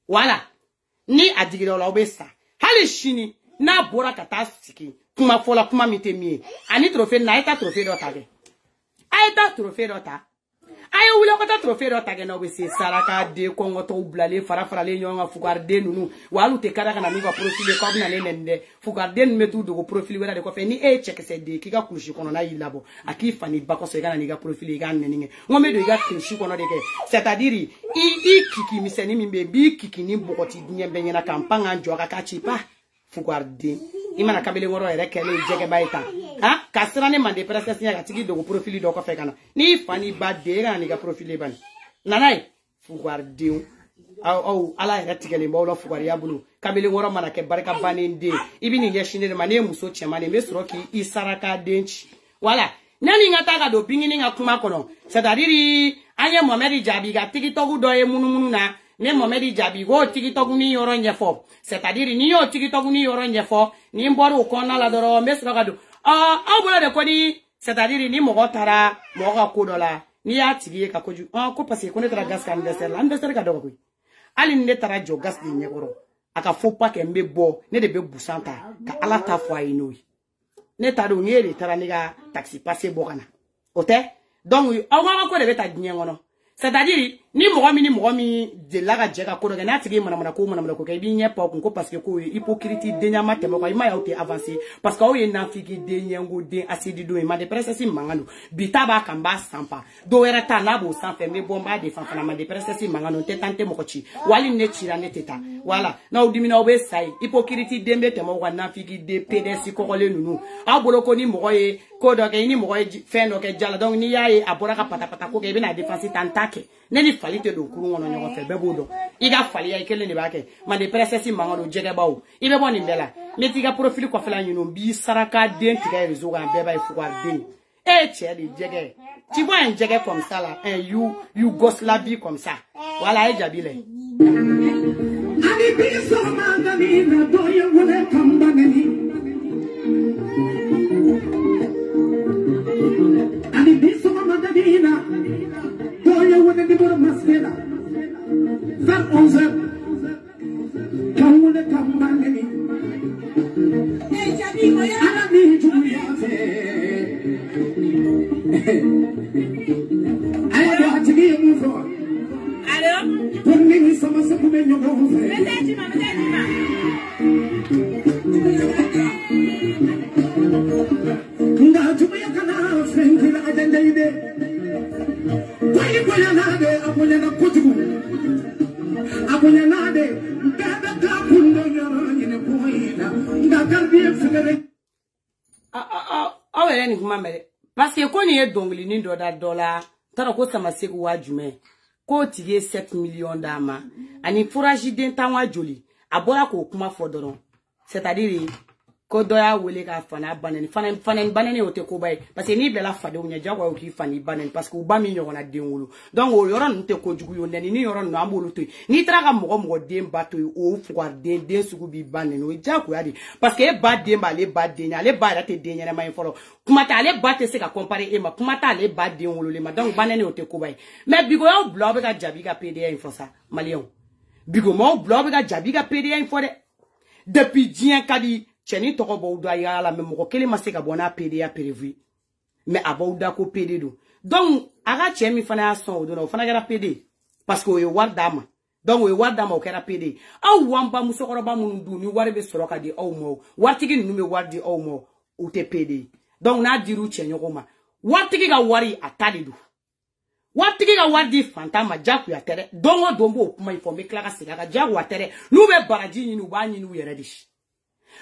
wala ni adigiro la obesa hali shini na bora kata siki kuma fola kuma mitemie ani trophée na eta trophée dotage aita trophée dota ayo wula kota trophée dotage na obese saraka de kongo to blale fara le nyonga fukarde nunu walu te kada kana miga profil ko na nende fukarde metu do profil wera de ko fe ni e check se de kika kushi kono na yilabo akifa ni bako se kana ni ga profil ga neninge ngome do ga kushi kono de ke c'est-à-dire i kiki miseni mimbe bi kiki ni bokoti nyembe nyana kampanga njoka kachipa fukarde imana kabele ngoro ere kele jege baita ha kasira ne mande presesi ya tigi do profil do ko fe kana ni fani ba de ga ni ga profil ban nanai fugardiu au ala ere tigele mbo lo fugari ya bulu kabele ngoro mana ke barka baninde ibini yeshine mane muso chemane mesro ki isaraka denchi wala nani ngata ga do pingini ngakuma kono c'est-à-dire anye Mohamed Jabi ga tigi togu do e mununu na ne Mohamed Jabi go TikTok ni yoro nyefo c'est-à-dire ni yo TikTok ni yoro nyefo ni mboru ko na la doro mesro gado bola de ko ni c'est-à-dire ni mo tara mo ga ko dola ni ya tigi ka koju ko parce ko ne tara gas kan deser la deser ka do ko ali ne tara jo gas di nyekoro aka fo pa ke mbe bo ne de be busanta ka ala ta fo ayinoi ne taro ni ele tara ni ga taxi passer bokana ote donc awa ko de beta nyengono c'est-à-dire ni mogomi de la ga jega ko na tigi mana ko ke bi nye pa ko parce que ko hypocrite de nyama te ko ima ya ote avancer parce que o ye na fiki de nyengo de asidi do ma de presesi mangano bitaba kamba sampa do era ta na bo sanfe me bomba de fanfana ma de presesi mangano te tante mokochi wali ne chira ne teta voilà na odimi na obe sai hypocrite de mbe te mo ko na fiki de PDC ko le nunu a bolo ko ni mogoye ko do ke ni mogoye fen do ke jala donc ni yae abora ka pata ko ke bi na défense tantake neni falite do kuru ngono nyoko fe bebodo iga fali ya ikele ne bake ma de presesi mangano jege bawo ibe boni mbela metiga profil ko fela nyino bi saraka den tiga rezo ga beba ifuwa den cheli jege ti vois un jege comme ça là un Yougoslavie comme ça voilà e jabile ani bi so mangani na do ye wole kambangani ani bi so mangani na Oye, when the people must get up. That was it. Come with a come back. I need to I got to give you for. Hello? Put me some of the in your Now to be a canal, friend, I didn't parce que quand il est dongli ni $, tara ko sama segu wajume ko tige 7 millions d'ama ani fouraji den tan wajoli abora ko kuma fodoron c'est-à-dire ko doya wele ka fana banani fana banani o te ko bay parce que ni bela fade o nya jago ki fani banani parce que u ba mi nyona den wolo donc o yoro nte ko jugu yo nani ni yoro no ambolo to ni traga mo den bato o fuwa den sugu bi banani o jago ya di parce que e ba den ba le ba den ale ba da te den nya ma infolo kuma ta ale ba te se ka comparer e ma kuma ta ale ba den wolo le ma donc banani o te ko bay mais bigo yo blobe ka jabi ka PDA info ça malien bigo mo blobe ka jabi ka PDA info de depuis dien kadi cheni toko bouda ya la même ko kele maseka bona PDA prévu mais abouda ko PD do donc aga chemi fana son do no fana gara PD parce que o wardama donc o wardama o kera PD aw wamba musokoro ba mundu ni warbe soroka di aw mo wartigi nu me wardi aw mo o te PD donc na diru chenyo ko ma wartigi ga wari atali do wartigi ga wardi fantama jaku ya tere dongo dombo kuma informe klara sega ga jaku atere nu be baraji ni nu ba ni nu yere dish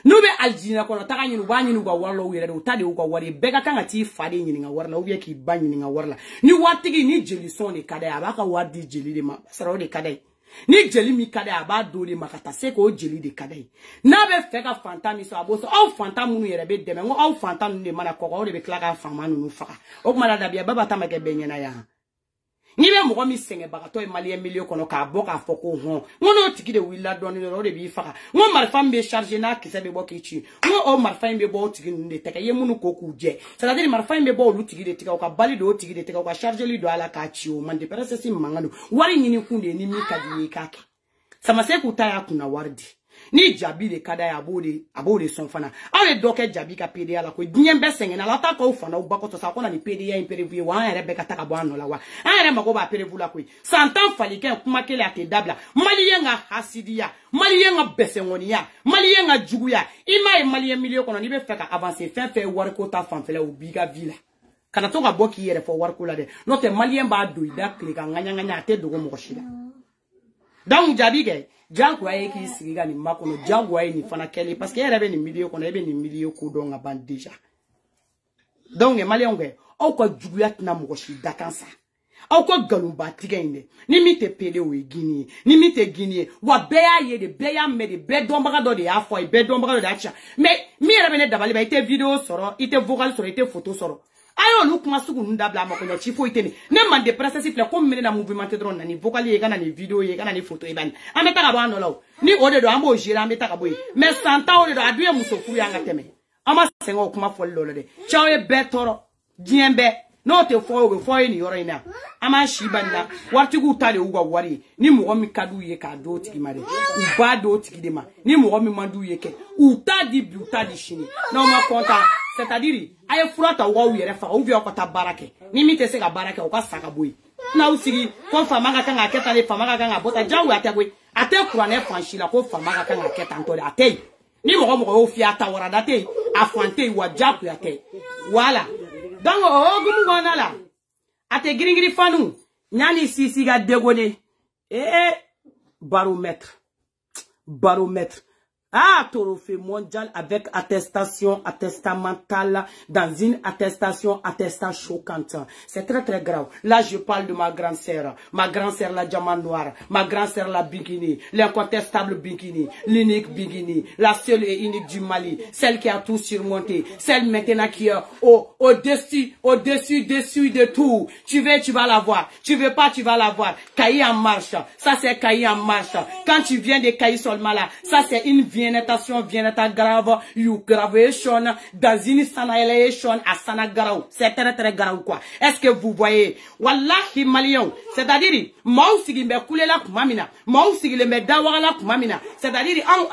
Nube aljina kono taka nyinu ba nyinu ga warlo wire do tade u ga wari bega kanga ti fade nyinu nga warla ubye ki ba nyinu nga warla ni watigi ni jeli son de kada abaka wardi jeli de ma sara de kada ni jeli mi kada aba do de makata se ko jeli de kada na be feka fantami so aboso au fantamu nu yere be deme ngo au fantamu ne mana ko de be klaka famanu nu faka o kuma da bia baba tamake benyana ya ni be mo mi senge bagato e malien milio kono ka boka foko hon ngono tiki de willa doni no de bi faka ngo marfam be charger na kise be boki chi ngo o marfam be bo tiki nde teke ye munu ko ku je c'est à dire marfam be bo lu tiki de tika ka bali do tiki de tika ka charger li do ala ka chi o man de perese si mangano wari nyini kunde ni mi kadi kake sama se ku taya kuna wardi ni jabi de kada ya abode son fana awe doke jabi ka PDA la ko diembe sengen ala ta ko fana u bakoto sa ko na ni PDA imperevu wa ere be ka ta ka bo anola wa ere mako ba perevu la ko santan falike kuma kele ate dabla maliye nga hasidiya maliye nga besengoniya maliye nga juguya ima e maliye milio kono ni be fe ka avancer fe war ko ta fanfele u biga vila kana to ka boki yere fo war ko la de no te maliye ba do ida kle ka nganya ate dogo mo shida donc jabi ge Jago aye ki sigiga ni makono jago aye ni fana kele parce que erebe ni milieu kono ebe ni milieu ko do nga ban déjà donc e malien ngwe o ko juguyat na mo shi dakansa o ko galumba tigende ni mi te pele o gini ni mi te gini wa beya ye de beya me de be dombaga do de afo e be dombaga do de acha mais mi erebe ne dabali ba ite video soro ite vocal soro ite photo soro ayo lu kuma sugu ndabla makono chifo iteni ne mande process fle ko mene na mouvement drone na ni vocal ye kana ni video ye kana ni photo e ban ameta ka ba no law ni ode do ambo jira ameta ka boy mais santa ode do aduye musofu ya ngateme ama sengo kuma fo lolo de chawe betoro diembe no te fo ni yoro ina ama shibanda wartigu tale uga wari ni mo mi kadu ye ka do tiki mare u ba do tiki de ma ni mo mi mandu ye ke u tadi bi u tadi shini na ma konta c'est-à-dire aye furata wa u yere fa u bi okota barake ni mi te se ka barake o ka saka boy na u sigi ko fa manga kanga keta le fa manga kanga bota jawu ate boy ate kurane fanshila ko fa manga kanga keta ntole ate ni mo o fi ata wara date afante wa jaku ate wala donc o gumu gona la ate giringiri fanu nyani sisi ga degone baromètre Ah, trophée mondial avec attestation attestamentale dans une attestation choquante. C'est très très grave. Là, je parle de ma grande sœur la diamant noire, ma grande sœur la Bikini, l'incontestable Bikini, l'unique Bikini, la seule et unique du Mali, celle qui a tout surmonté, celle maintenant qui est au-dessus de tout. Tu veux, tu vas la voir. Tu veux pas, tu vas la voir. Caï en marche. Ça, c'est Caï en marche. Quand tu viens de Caï seulement là, ça, c'est une vienneta grave, you gravation, dans une sanation à Sanagarao. C'est très très grave quoi. Est-ce que vous voyez? Wallahi Malion. C'est-à-dire, Mausigi me koule la kumamina. Mausigi le me dawara la kumamina. C'est-à-dire, on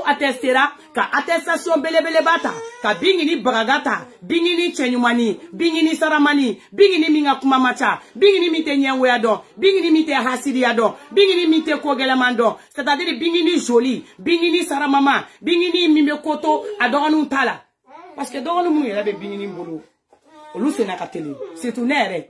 attestera, ka attestation bele bata, ka bingini bragata, bingini chenyumani, bingini saramani, bingini minga kumamacha, bingini mite nyenweado, bingini mite hasidiado, bingini mite kogelamando. C'est-à-dire, bingini joli, bingini saramama, bingini mimekoto, adoranu tala. Parce que doranu mou yelabe bingini mbolo. Olu se na kateli. C'est tout nere.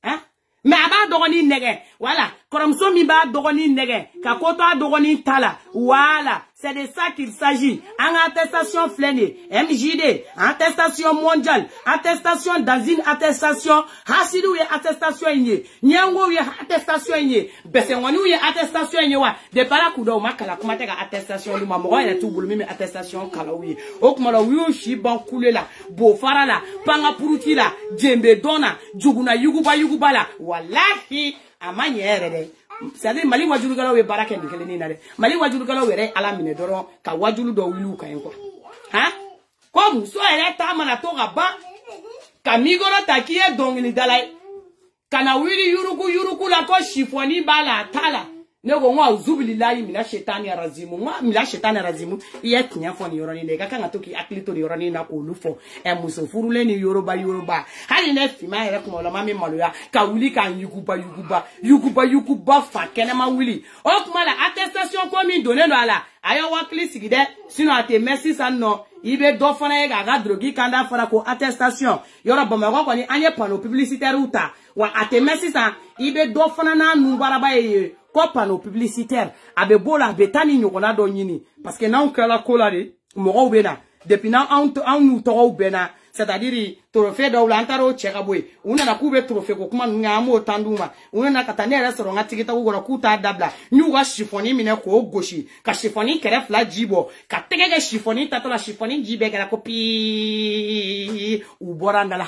Hein? Mais aba dorani nege. Voilà. Koromso mi ba dogoni nege. Ka koto a dogoni tala. Voilà. C'est de ça qu'il s'agit. En attestation flânée, MJD, attestation mondiale, attestation dans une attestation, Hasidou y attestation yé, Nyango y attestation yé, Bessenwanou y attestation yé wa, de Parakudo makala kumatega attestation du mamoro et tout boulmi attestation kalaouye. Okmala wiyoshi ban koule la, Bofara la, Pangapuruti la, Djembe dona, Djuguna yuguba la, Wallahi, a manière de. C'est-à-dire Mali wajulu gala we baraka de keleni na de Mali wajulu gala we re ala mine doro ka wajulu do wilu ka enko hein comme so ele ta mana to gaba ka migoro takiye dongili dalai kana wili yuruku la ko shifoni bala tala nego ngwa uzubilillahi mina shetani arazimu ngwa mina shetani arazimu iye tinya foni yoroni ne ka kanga toki aklito ni yoroni na ko lufo e muso furule ni yoruba hali ne fima ere kuma la mami maloya ka wuli ka yuguba fa kene ma wuli o kuma la attestation ko mi donné no ala ayo wakli sigide sino ate merci san no ibe do fana e ga drogi kanda fara ko attestation yoro bama ko ni anye panneau publicitaire uta wa ate merci san ibe do fana na numbaraba ye ko panneau publicitaire abe bola betani nyokona do nyini parce que na on kala kola de mo bena depuis na on nous to bena c'est-à-dire trophée do la antaro cheka boy una na kube trophée ko kuma ngamo tanduma una na katane restaurant atikita ko gora kuta dabla nyuga chiffoni mine ko goshi ka chiffoni kere fla jibo ka tegege chiffoni tatola chiffoni jibe kala kopi u borandala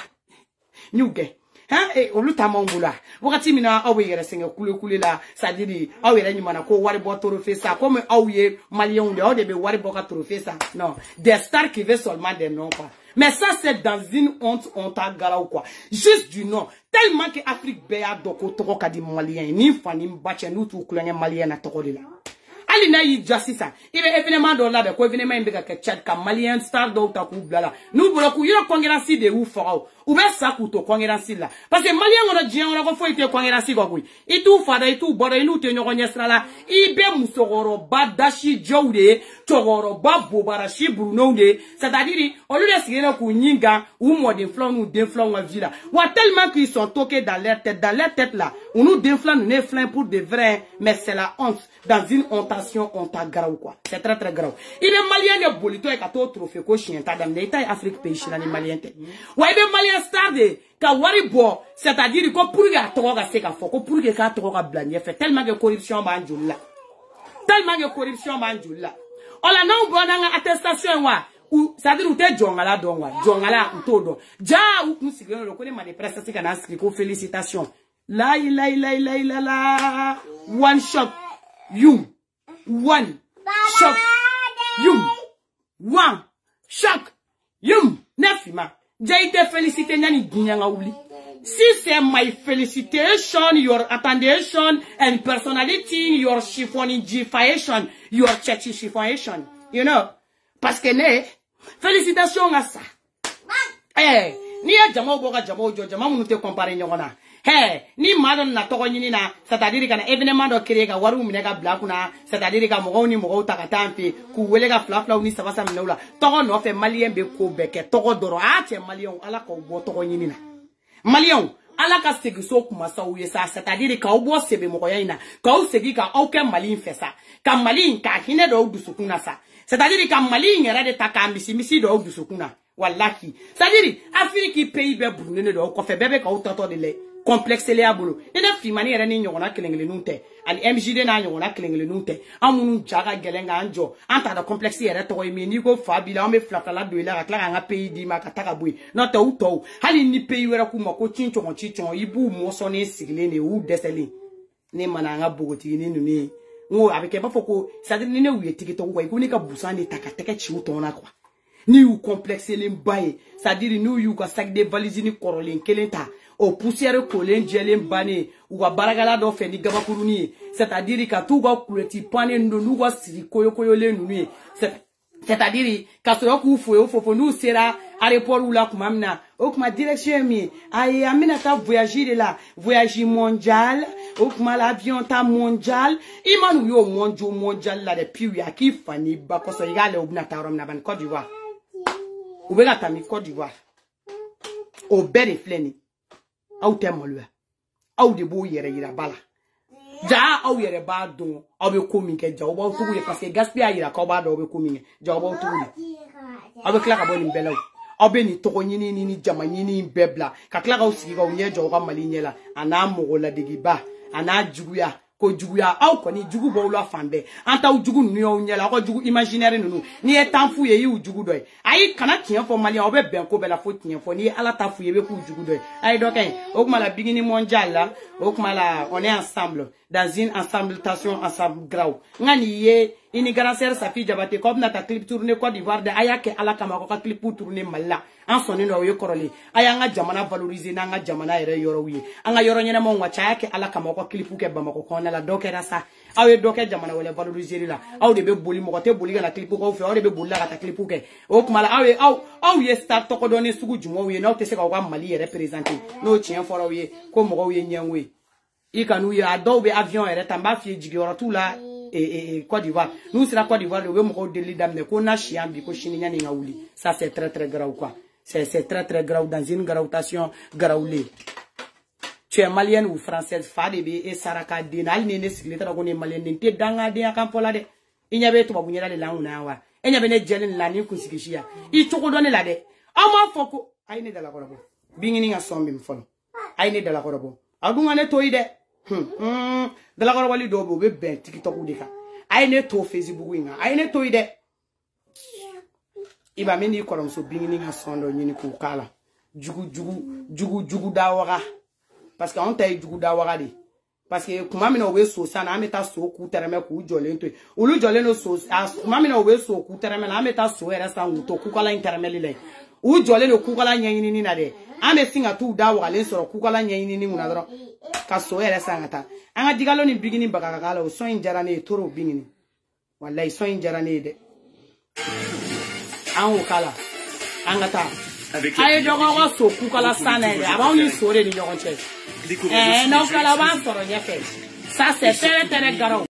nyuge hein et oluta mongula wakati mina awere senga kule la c'est-à-dire awere ni mana ko wari bo trophée ça comme awye malien de be wari bo ka trophée ça non des stars qui veulent seulement des noms pas. Mais ça, c'est dans une honte à gara ou quoi. Juste du nom. Tellement que Afrique béa doko toko kadi malien. Ni fani mbache nous tout koulenye malien na toko de la. Ali na yi justice ça. Il est événement dans là, ko événement imbeka ke Tchad ka malien star do ta ku blala. Nous bloku yoro kongeransi de ou faro. Ou be sa ku to kongeransi la. Parce que malien on a dien on a ko fo ite kongeransi ko kui. Itu fada itu bodo inu te nyoko nyesra la. Ibe musogoro badashi jowde, togoro babbo barashi bruno de. C'est-à-dire on lui laisse rien ku nyinga ou mo de flan ou de flan wa villa. Wa tellement qu'ils sont toqués dans leur tête là. On nous déflant nous flan pour de vrai, mais c'est la honte dans une hontation on t'a grave quoi. C'est très très grave. Il est malien de bolito et kato trophée ko chien ta dame l'état Afrique pays china ni malien te. Wa ibe malien star de ka wari bo, c'est-à-dire ko pour ga to ga se ka fo ko pour ga to ga blanye fait tellement que corruption ba njula. Tellement que corruption ba njula. Ola non bona nga attestation wa ou c'est-à-dire ou te jongala donwa jongala utodo ja ou musigeno lo ko ne mane presse sika na skri ko félicitations. La one shot you one shot you one shot you nefima j'ai été félicité nyani ginyanga ouli si c'est my felicitation your attention and personality your chiffonification your churchification you know parce que ne félicitations à ça eh ni ya jamo boga jamo jo jamo munu te comparer nyona hey ni madon na togo nyini na c'est-à-dire kana événement do créer ka waru mine ka black na c'est-à-dire ka mo ni mo ta ka tampi ku wele ka flafla ni sabasa minula togo no fe malien be ko beke togo doro a che malien ala ko bo togo nyini na malien ala ka segi so kuma sa uye sa c'est-à-dire ka obo sebe mo ko yana ka o segi ka aucun malien fait ça ka malien ka hine do du sukuna sa c'est-à-dire ka malien era de ta ka misi do du sukuna wallahi c'est-à-dire Afrique pays be brunene do ko fe bebe ka o toto de le complexe le abolo ina fimani era ni nyona kelengele nunte ali MJD na nyona kelengele nunte amunu jaga gelenga anjo anta da complexe era to yemi ni ko fabila on me flafala do ila kala nga pays di makataka bui no to uto hali ni pays wera kuma ko chincho ibu mo so ne sigle ne u deseli ne mana nga bogoti ni nuni ngo abike ba foko sa ni ne wiye tikito ko ko ni ka busani takateke chi utona kwa ni u complexe le mbaye ça dire nous yu ko sac de valise ni korolin kelenta au poussière collé djelen bané ou à baragala do fe ni gabakuruni c'est-à-dire ka tout ga kuleti pané ndo nous ga siri koyo le nuni c'est-à-dire ka so ku fofo nous sera aéroport ou la kumamna o kuma direction mi ay amina ta voyager là voyage mondial o kuma l'avion ta mondial imanu yo mondial là depuis ya ki fani ba ko so igale obna tarom na ban Côte d'Ivoire ou bela tami Côte d'Ivoire au bel fleni au temolua au de bo yere yira bala ja aw yere ba don aw be ko min ke ja oba tugu ye parce que gaspia yira ka ba do be ko min ja oba tugu aw be kla ka boni belaw aw be ni togo nyini ni jama nyini bebla ka kla ka usigi ka unye ja ka mali nyela ana mogola digiba ana juguya ko juguya aw ko ni jugu bo lo afambe anta u jugu nu yo nyela ko jugu imaginaire nunu ni etanfu ye u jugu doy ayi kana tien fo mali aw be ben ko be la fo tien fo ni ala ta fu ye be ku jugu doy ayi do ken o kuma la bigini mondial la o kuma la on est ensemble dans une ensembletation ensemble grau ngani ye ini garancer sa fi jabate ko na ta clip tourner Côte d'Ivoire de ayake ala kama ko ka clip tourner malla en sonné no ye koroli aya nga jamana valoriser na nga jamana ere yoro wi anga yoro nyene mo ngwa chayake ala kama ko clip ke bamako ko na la dokera sa awe doke jamana wala valoriser la aw de be boli mo ko te boli na clip ko fe aw de be boli la ta clip ke o kuma la awe aw ye start to ko doni sugu jumo wi na o te se ka mali représenter no chien foro wi ko mo wi nyanwe ikanu ya do be avion ere tamba fi jigi ora tout la Côte d'Ivoire nous sera Côte d'Ivoire le mo ko deli damne ko na chiambi ko chini nyani ngawuli ça c'est très grave quoi c'est très grave dans une gravitation graoulée. Tu es malienne ou française fadebe et saraka denal ne sigleta ko ne malienne te danga de akampola de inyabe to babunyela le languna wa enyabe ne jelen la ni kunsikishia I to ko donne la de ama foko ayne de la korabo bingini nga sombi mfolo ayne de la korabo adunga ne to ide de la korabo li do be ben TikTok u de ka ayne to Facebook inga ayne to ide iba meni korom so bingini nga sondo nyini ku kala jugu dawara parce que on tay jugu dawara de parce que kuma mina we so sana ameta so ku tereme ku jole nto ulu jole no so kuma mina we so ku tereme na ameta so era sa nguto ku kala intereme le u jole no ku kala nyanyini ni na de ame singa tu dawara le so ku kala nyanyini ni muna dro ka so era sa ngata anga digalo ni bigini baka kala o so injara ne toro bingini wallahi so injara ne de an kala angata aye dogo so ku kala sana ile aba oni sore ni nyogon che non kala ba soro nyefe ça c'est très grave.